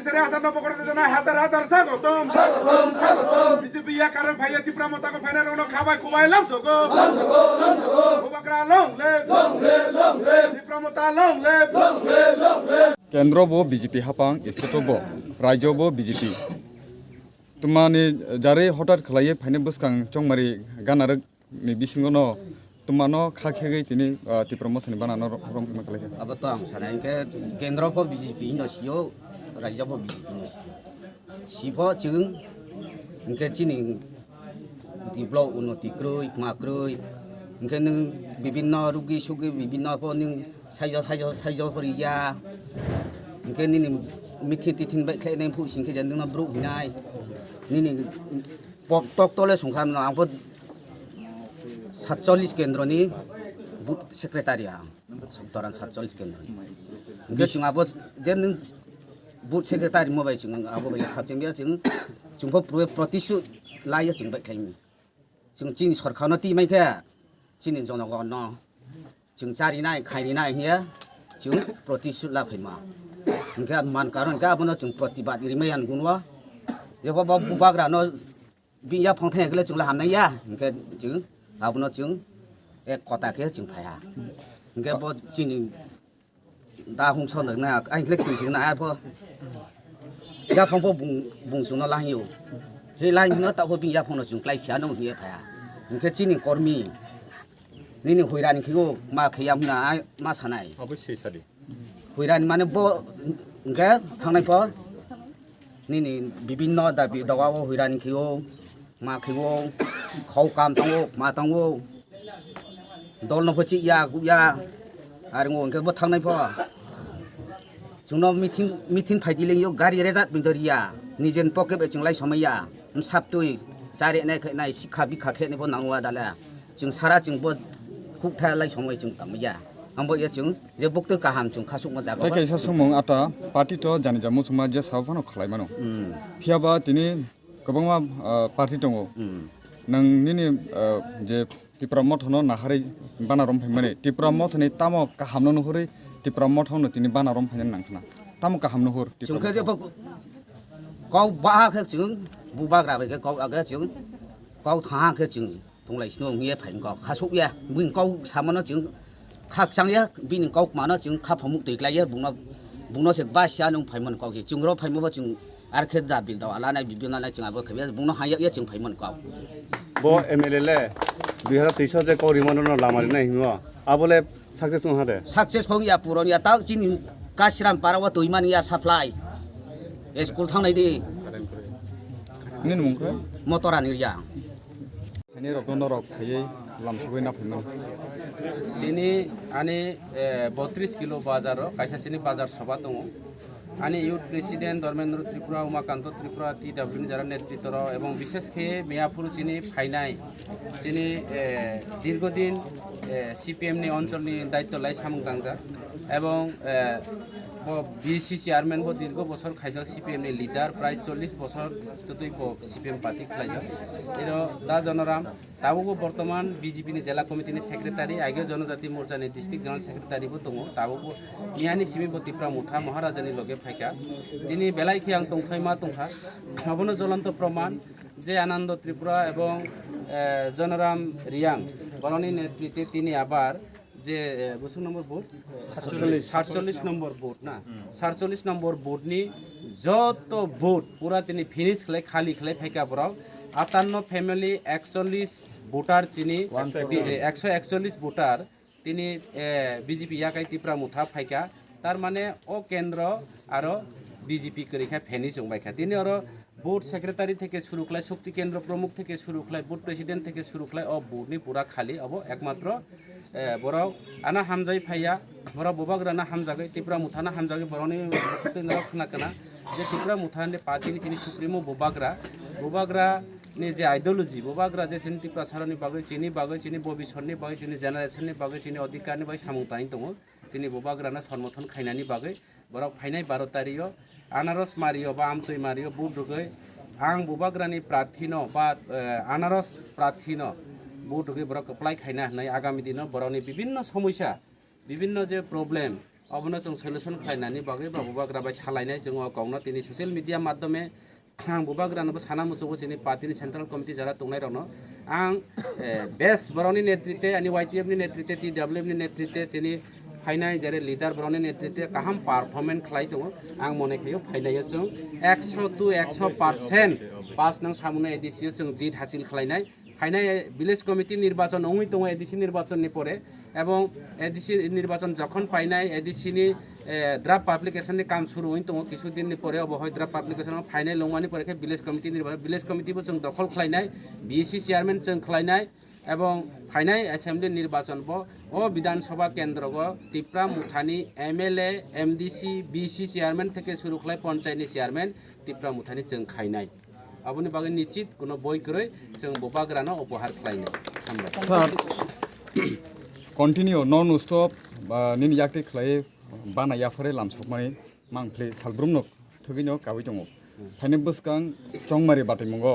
Seri asal nopo koro jana hatar sagotom BJP ya karan bhaiya tipra mata ko final rono khabai kubai lam soko Bubakra long le tipra mata long le কেন্দ্র বো BJP হাপাং state বো রাজ্য বো BJP তোমানি যারে হঠাৎ খালাইয়ে ফাইনে বসকাং চংমারি গানারক নি বিসিঙ্গনো তোমানো খাখেগै तिनि तिप्रमथनि बानानो रम खालाय abato ang sanay ke kendro po BJP no siyo raja po BJP no sipo chung ke chini develop unnoti kroi makroi ke nung bibinno rugi sugi bibinno po ning saijo poriya ke nini mithitin bai khle nei phu sing ke jan na bru nai nini pok tok tole songkham na ang po 47 केन्द्रनि booth सेक्रेटारिया सबतरान 47 केन्द्र इनके जों आबो जे नों booth secretary मबाय जों आबो बे खाथिं बे जोंबो प्रतिशुत लायो जों बाय खायनि जों चिनि सरखारनो तिमायखे चिनि जनगण जों जारिनाय खायरिनाय हिया जों प्रतिशुत लाफैमा इनके मान कारण गाबनो जों प्रतिबाद इरिमायान गुनवा जेबो बुबाग्रानो बिया फंथाय गले जों लाहामनाया इनके जों abno chung ek kota ke chung phaya nge bo chini da hung son na ai lek tu ching na pho ya phong pho bung sung no lang yu he lang no ta ho bin ya phong no chung klai sia no hi phaya nge chini kormi ni ni hoiran khigo ma khiyam na ma sanai অবশ্যই সারি hoiran mane bo nge thangnai pho ni bibinno da bi dawa hoiran khigo ma khigo khau kam tango ma tango dol no phochi ya gu ya ar ngo ke bo thangnai pho jungno meeting phaidi leng yo gari rezat bindoriya nijen poke be junglai somaya saptui jare nai nai sikha bikha khe ne bo nangwa dala jung sara jung bo hukthai lai somai jung tamya ambo ya jung je buktu kaham jung khasuk ma jago তাকে সাসমং আটা party তো জানি যা মুসুমা যে সাউফানো খালাইমানো ফিয়াবা তিনি गोबां party दङ नोंनि जे त्रिपुरा मथनो नाहारै बानारम फैमाने त्रिपुरा मथनि तामो काहामनो नुहुरै त्रिपुरा मथनो तिनि बानारम फैनान नांखना तामो काहामनो हुर जोंखो जे गाव बाहाखो जों बुबाग्रा बेखो गाव आगे जों गाव थाहाखो जों दंलायसिनो मिया फाइन गाव खासुया बुं गाव सामनो जों खाकसांया बिनि गाव मानो जों खाफामुक दैग्लायो बुंनो से बासिया नों फाइमन गाव जों र फाइमबो जों आर के दा बिल दाव लानाय बिबिनालाय जों आबो खबे बुंनो हाया या जों फाइमन गाव बो एमएलए 2023 जे करिमनो लामारि नाय हिमो आबोले सक्सेस हादे सक्सेस फंगिया पुरनिया ता जिनि कासिराम पारावा दैमानिया साप्लाय स्कुल थांनाय दे निन मुंखो मटरानिया हानि रकन रक फायै लामसबै ना फैमन दिनै आनि 32 किलो बाजार कायसासिनि बाजार सभा दङ आनि इउथ प्रेसिडेंट धर्मेन्द्र त्रिपुरा उमाकान्त त्रिपुरा टीडब्ल्यूनि যারা নেতৃত্ব এবং বিশেষ করে মেয়াপুর চিনি ফাইনাই চিনি দীর্ঘদিন সিপিএমনি অঞ্চলনি দায়িত্ব লাই সামুং দাংজা এবং বিসি চেয়ারম্যান বো দীর্ঘ বছর খাইজাক সিপিএমনি লিডার প্রায় 40 বছর ততই সিপিএম পার্টি খাইজাক এর দা জনরাম তাবুকো বর্তমান বিজেপিনি জেলা কমিটিনি সেক্রেটারি আগে জনজাতি মোর্চানি ডিস্ট্রিক্ট জেনারেল সেক্রেটারি বো দङ তাবুকো মিয়ানি সিমি বতিপ্রা মুথা মহারাজানি লগে ফাইকা তিনি বেলাইখি আং তংথাইমা তংথা আবনো জ্বলন্ত প্রমাণ যে আনন্দ ত্রিপুরা এবং জনরাম রিয়াং বরনি নেতৃত্বে তিনি আবার যে বসু নম্বর ভোট 47 নম্বর ভোট না 47 নম্বর ভোটনি যত ভোট পুরা তিনি ফিনিশ খেলে খালি খেলে ফাইকা পরাও 58 ফ্যামিলি 41 ভোটার চিনি 141 ভোটার তিনি বিজেপি ইয়াকাই ত্রিপুরা মুথা ফাইকা তার মানে ও কেন্দ্র আর বিজেপি করিখা ফেনি জংবাইখা তিনি আর बोर्ड सेक्रेटारी থেকে শুরু কলাই শক্তি কেন্দ্র প্রমুখ থেকে শুরু কলাই बोर्ड प्रेसिडेंट থেকে শুরু কলাই ও बोर्डनि পুরা খালি अब एकमात्र বরাও আনা হামজাই ফাইয়া বরাও ববাগ্রানা হামজাগৈ ত্রিপুরা মুথানা হামজাগৈ বরনি তৈনরা খনাকনা যে ত্রিপুরা মুথানে পার্টিনি চিনি সুপ্রিমो ববাগ্রা नि जे आइडियोलॉजी बबाग्रा जे चिनि त्रिपुरा सारनि बागै चिनि भबिष्यतनि बागै चिनि जेनारेशननि बागै चिनि अधिकारनि बागै सामुंतानि दङ दिनै बबाग्राना समर्थन खायनानि बागै बराव फाइनाय 12 तारिखआव आनारस मारियो बा आमतै मारियो बुदुगै आं बबाग्रानि प्रार्थीनो बा आनारस प्रार्थीनो बुदुगै बराव एप्लाइ खायना होनाय आगामी दिनाव बरावनि विभिन्न समस्या विभिन्न जे प्रब्लेम अबनो जों सल्युसन खालायनानै बागै बा बुबाग्रा बाय सालायनाय जों गावनो दिनै ससियेल मिडिया माध्यमे आं बुबाग्रानोबो साना मुसुखौ जोंनि पार्टीनि सेन्ट्रेल कमिटि जारा दंनाय दङ आं बेस्ट बर'नि नेतृत्वे अनि वाइटिएफनि नेतृत्वे टिडब्लिउएफनि नेतृत्वे जोंनि फाइनाय जेरै लिडार बर'नि नेतृत्वे गाहाम पारफरमेन्स खालाय दङ आं मने खायो फाइनायो जों 100 to 100% पास नों सामुनो एडिसि जों जित हासिल खालायनाय फाइनाय विलेज कमिटि निर्वाचन नङै दङ एडिसि निर्वाचननि परे এবং এডিসি নির্বাচন যখন পাইনাই এডিসিনি ড্রাফট পাবলিকেশনनि কাম শুরু হইন দङ কিছুদিনनि পরে অবহय ড্রাফট পাবলিকেশन फाइनाल लंमानि परे विलेज कमिटि निर्वाचन विलेज कमिटिबो जों दखल खालायनाय बिएसि चेयारमैन जों खालायनाय এবং फाइनाल एसेम्बली निर्वाचन ओ विधानसभा केंद्र तिप्रा मुथानी एमएलए एमडिसि बिसि चेयारमैन থেকে শুরু खालाय पन्चायतनि चेयारमैन तिप्रा मुथानी जों खायनाय आबुनि बागै निश्चित कोनो बय गरै जों बबाग्रानो उपहार खालायनाय हामबाय कन्टिनिउ नन स्टप निनि याक्ति खलाय बाना याफरे लामसकमानि मांफ्ले सालब्रुमनो थगिनो कावै दङ फाइने बसकां चंमारि बाथै मंगो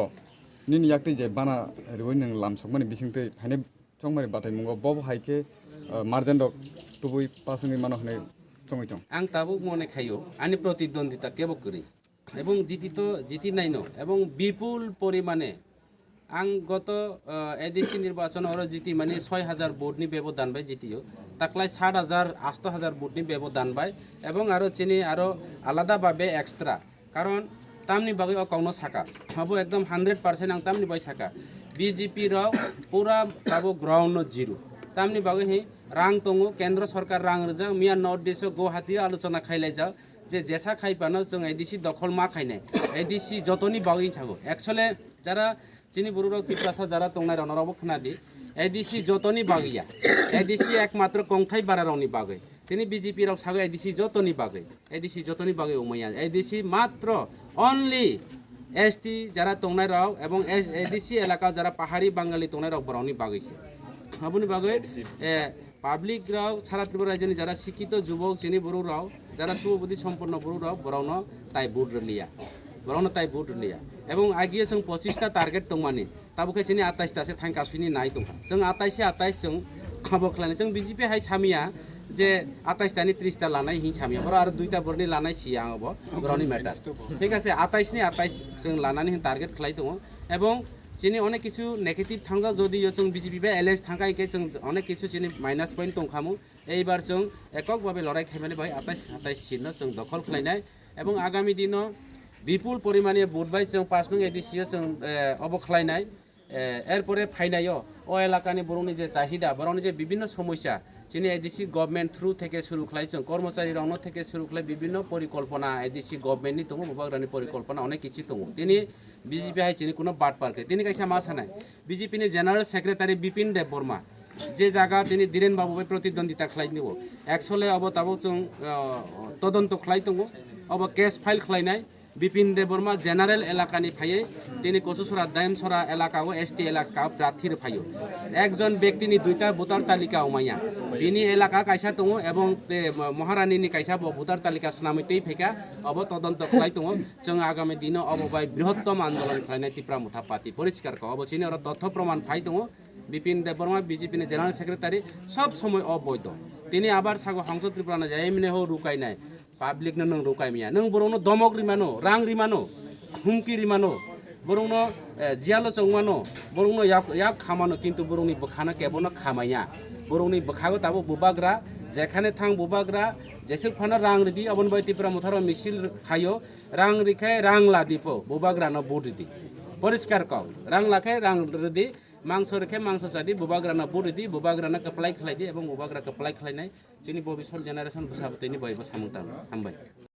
निनि याक्ति जे बाना रिवै नों लामसकमानि बिसिंतै फाइने चंमारि बाथै मंगो बब हाइके मार्जेन्ड टुबुइ पासंनि मानो हने चंगै दं आं ताबो मने खायो आनि प्रतिद्वন্দ্বিতা केबो करि এবং জিতি নাইনো এবং বিপুল পরিমাণে आं गत एडिसि निर्वाचन और जिति माने 6000 भोटनि व्यवधान बाय जितियो ताकलाय 7000 8000 भोटनि व्यवधान बाय एवं आरो चिनि आरो आलादा भाबे एक्सट्रा कारण तामनि बागै अकाउन्ट साका अब एकदम 100% आं तामनि बाय साका बीजेपी र पूरा ताबो ग्राउन्ड जिरो तामनि बागै हे रां दङ केन्द्र सरकार रां रजा मिया नर्थ इस्ट गुवाहाटी आलोचना खाइलाय जा जे जेसा खाइबानो जों एडिसि दखल मा खाइनाय एडिसि जतनि बागै छागो एक्चुअली जारा चिनी बुरुराव तिप्रासा जारा तंनाय रनरावबो खोनादि एडिसि जतनि बागैया एडिसि एकमात्र कंथाय बारारावनि बागै तिनि बीजेपी राव सागो एडिसि जतनि बागै उमैया एडिसि मात्र ओनली एसटी जारा तंनाय राव एवं एडिसि एलाका जारा पाहाड़ी बांगाली तंनाय राव बरावनि बागैसो आबुनि बागै पाब्लिक राव सारा त्रिपुरा राज्यनि जारा शिक्षित युवक चिनी बुरुराव जारा सुबुद्धि सम्पन्न बुरुराव बरावनो ताइ भोट लिया এবং आगे जों 25टा टार्गेट दंमानि ताबुखे चिनि 28टा से थांका सुनि नाय दंखा जों 28 जों खाबो खालायनाय जों बीजेपी हाय सामिया जे 28टानि 30टा लानाय हि सामिया बर आरो 2टा बरनि लानाय सियाङबो बरनि मेटार ठीक আছে 28 जों लानानै टार्गेट खालाय दङ এবং चिनि अनेक किछु नेगेटिव थांजा जदि जों बीजेपी बे एलायन्स थांगायके जों अनेक किछु चिनि माइनास पॉइंट दंखामु এইবার जों एকক भाबे लड़ाई खायमाने भाई 28 सिटनो जों दखल खालायनाय এবং आगामी दिनो विपुल परिमाणे भोट बाय जों 5 नং एडिसि जों अब खालायनाय एरपरे फाइनायो ओ एलाकानि बर'नि जे चाहिदा बर'नि जे विभिन्न समस्या चिनि एडिसि गभर्नमेंट थ्रू থেকে শুরু খালাই जों कर्मचारी रावनो থেকে শুরু খালাই विभिन्न परिकल्पना एडिसि गभर्नमेंटनि दङ बबाग्रानि परिकल्पना अनेक किछि दङ दिनै बीजेपी हाय चिनि कोनो बाट पारके दिनै कायसा मा सानाय बीजेपीनि जेनारेल सेक्रेटारि बिपिन देब बर्मा जे जागा दिनै धीरेन बाबु बाय प्रतिद्वন্দ্বিতা खालायनिबो एक्चुअली अब ताबो जों तदन्त खालाय दङ अब केस फाइल खालायनाय बिपिन देब बर्मा जेनारेल एलाकानि फायै दिनै कसुसरा दायमसरा एलाकाओ एसटी एलाका प्रार्थी फायो एकजन व्यक्तिनि 2टा भोटार तालिका उमाया बिनि एलाका कायसा दङ एवं महारानीनि कायसा भोटार तालिका सनामितै फैका अब तदन्त खालाय दङ जों आगामी दिनो अब बाय बृहत्तम आन्दोलन खालायनाय तिप्रा मुथा पार्टी परिष्कार को अब चिनि तथ्य प्रमाण फाय दङ बिपिन देब बर्मा बीजेपी जेनारेल सेक्रेटारि सब समय अबैध दिनै आबार सागो हांसो त्रिपुराना जायमिने हो रुकायनाय पाब्लिक नों रुकायमिया नों बरौनो दमक रिमानो रां रिमानो हुमकी रिमानो बरौनो जियालो चौमानो बरौनो याक खामानो किन्तु बरौनि बखाना केबनो खामाया बरौनि बखागो ताबो बुबाग्रा जेखाने थां बुबाग्रा जेसे फाना रां रिदि अबन बाय तिप्रा मुथारो मिसिल खायो रां रिखाय रां लादिपो बुबाग्रानो बोदिदि परिष्कार क रां लाखाय रां रिदि मांस रेखे मांस सादि बुबाग्राना बोदिदि बुबाग्राना कप्लाय खालायदि एवं बुबाग्रा कप्लाय खालायनाय जोंनि भबिष्यत जेनारेसन बुसाबतैनि बायबो सामुंता हामबाय।